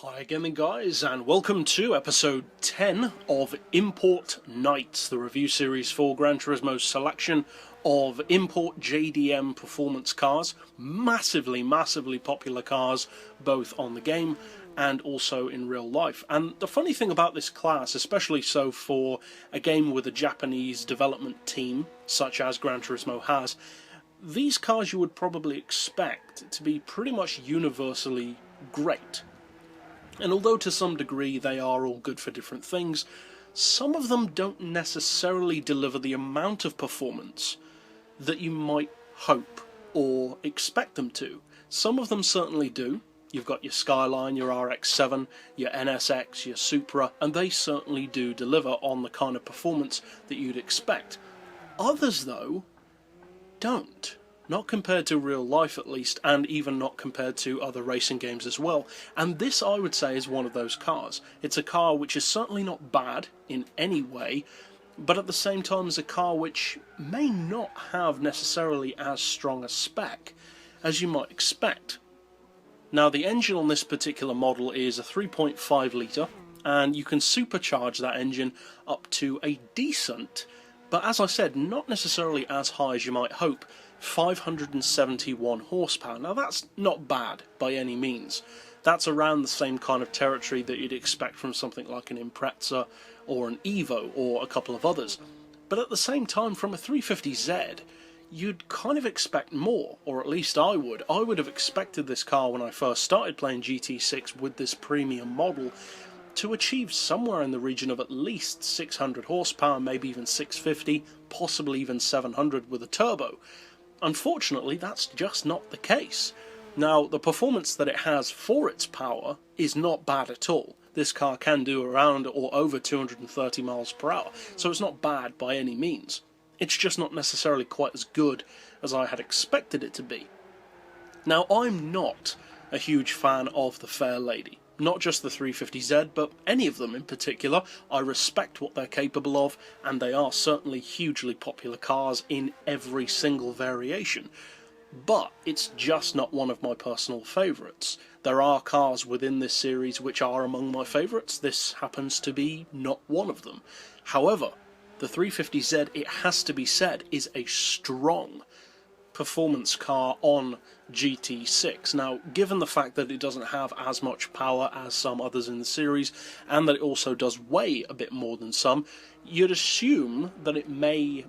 Hi gaming guys, and welcome to episode 10 of Import Nights, the review series for GranTurismo's selection of import JDM performance cars. Massively popular cars, both on the game and also in real life. And the funny thing about this class, especially so for a game with a Japanese development team, such as GranTurismo has, these cars you would probably expect to be pretty much universally great. And although to some degree they are all good for different things, some of them don't necessarily deliver the amount of performance that you might hope or expect them to. Some of them certainly do. You've got your Skyline, your RX-7, your NSX, your Supra, and they certainly do deliver on the kind of performance that you'd expect. Others, though, don't. Not compared to real life at least, and even not compared to other racing games as well. And this, I would say, is one of those cars. It's a car which is certainly not bad in any way, but at the same time is a car which may not have necessarily as strong a spec as you might expect. Now, the engine on this particular model is a 3.5 litre, and you can supercharge that engine up to a decent, but as I said, not necessarily as high as you might hope, 571 horsepower. Now that's not bad by any means. That's around the same kind of territory that you'd expect from something like an Impreza or an Evo or a couple of others. But at the same time, from a 350Z, you'd kind of expect more, or at least I would. I would have expected this car when I first started playing GT6 with this premium model to achieve somewhere in the region of at least 600 horsepower, maybe even 650, possibly even 700 with a turbo. Unfortunately, that's just not the case. Now, the performance that it has for its power is not bad at all. This car can do around or over 230 miles per hour, so it's not bad by any means. It's just not necessarily quite as good as I had expected it to be. Now, I'm not a huge fan of the Fair Lady. Not just the 350Z, but any of them in particular. I respect what they're capable of, and they are certainly hugely popular cars in every single variation. But it's just not one of my personal favourites. There are cars within this series which are among my favourites. This happens to be not one of them. However, the 350Z, it has to be said, is a strong performance car on GT6. Now, given the fact that it doesn't have as much power as some others in the series, and that it also does weigh a bit more than some, you'd assume that it may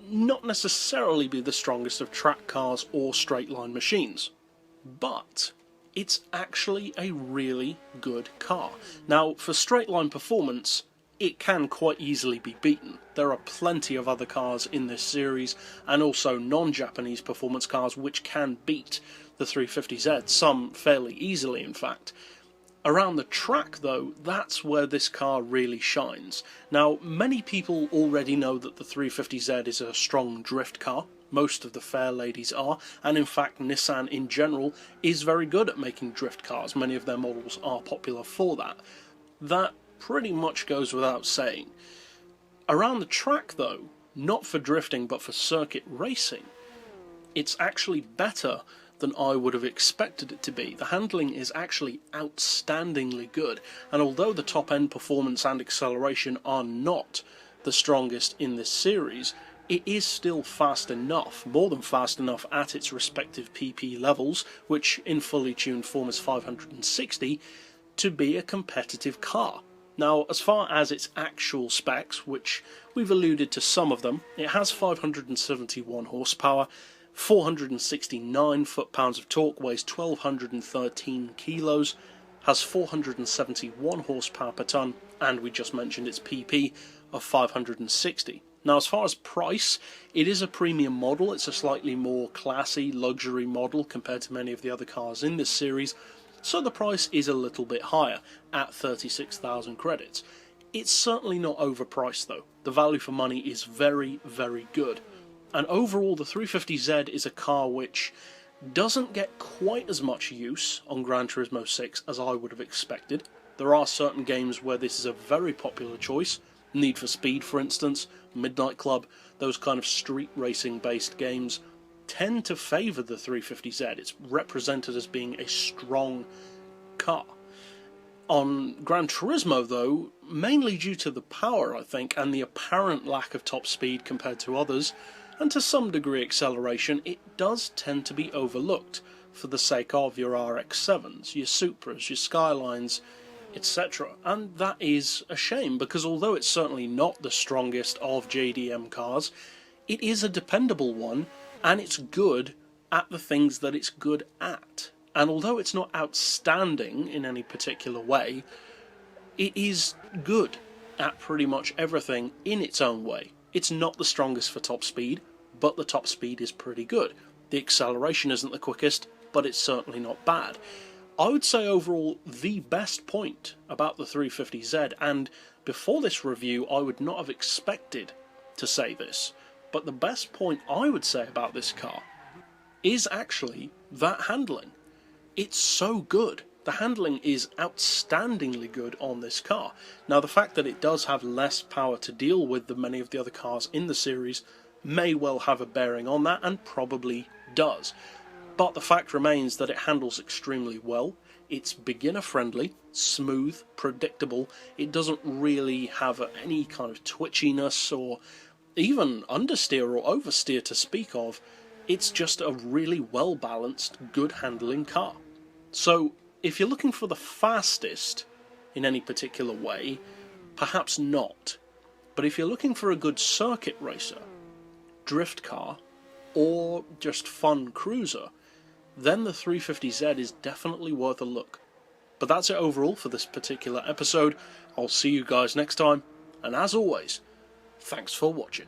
not necessarily be the strongest of track cars or straight-line machines. But it's actually a really good car. Now, for straight-line performance, it can quite easily be beaten. There are plenty of other cars in this series, and also non-Japanese performance cars, which can beat the 350Z, some fairly easily in fact. Around the track though, that's where this car really shines. Now, many people already know that the 350Z is a strong drift car. Most of the Fair Ladies are, and in fact Nissan in general is very good at making drift cars. Many of their models are popular for that. That pretty much goes without saying. Around the track though, not for drifting but for circuit racing, it's actually better than I would have expected it to be. The handling is actually outstandingly good, and although the top end performance and acceleration are not the strongest in this series, it is still fast enough, more than fast enough at its respective PP levels, which in fully tuned form is 560, to be a competitive car. Now, as far as its actual specs, which we've alluded to some of them, it has 571 horsepower, 469 foot-pounds of torque, weighs 1,213 kilos, has 471 horsepower per tonne, and we just mentioned its PP of 560. Now, as far as price, it is a premium model. It's a slightly more classy luxury model compared to many of the other cars in this series, so the price is a little bit higher, at 36,000 credits. It's certainly not overpriced though. The value for money is very good. And overall, the 350Z is a car which doesn't get quite as much use on Gran Turismo 6 as I would have expected. There are certain games where this is a very popular choice. Need for Speed, for instance, Midnight Club, those kind of street racing based games tend to favour the 350Z. It's represented as being a strong car. On GranTurismo, though, mainly due to the power, I think, and the apparent lack of top speed compared to others, and to some degree acceleration, it does tend to be overlooked for the sake of your RX-7s, your Supras, your Skylines, etc. And that is a shame, because although it's certainly not the strongest of JDM cars, it is a dependable one, and it's good at the things that it's good at. And although it's not outstanding in any particular way, it is good at pretty much everything in its own way. It's not the strongest for top speed, but the top speed is pretty good. The acceleration isn't the quickest, but it's certainly not bad. I would say overall the best point about the 350Z, and before this review I would not have expected to say this, but the best point I would say about this car is actually that handling. It's so good. The handling is outstandingly good on this car. Now, the fact that it does have less power to deal with than many of the other cars in the series may well have a bearing on that, and probably does. But the fact remains that it handles extremely well. It's beginner friendly, smooth, predictable. It doesn't really have any kind of twitchiness or even understeer or oversteer to speak of. It's just a really well balanced, good handling car. So if you're looking for the fastest in any particular way, perhaps not. But if you're looking for a good circuit racer, drift car, or just fun cruiser, then the 350Z is definitely worth a look. But that's it overall for this particular episode. I'll see you guys next time, and as always, thanks for watching.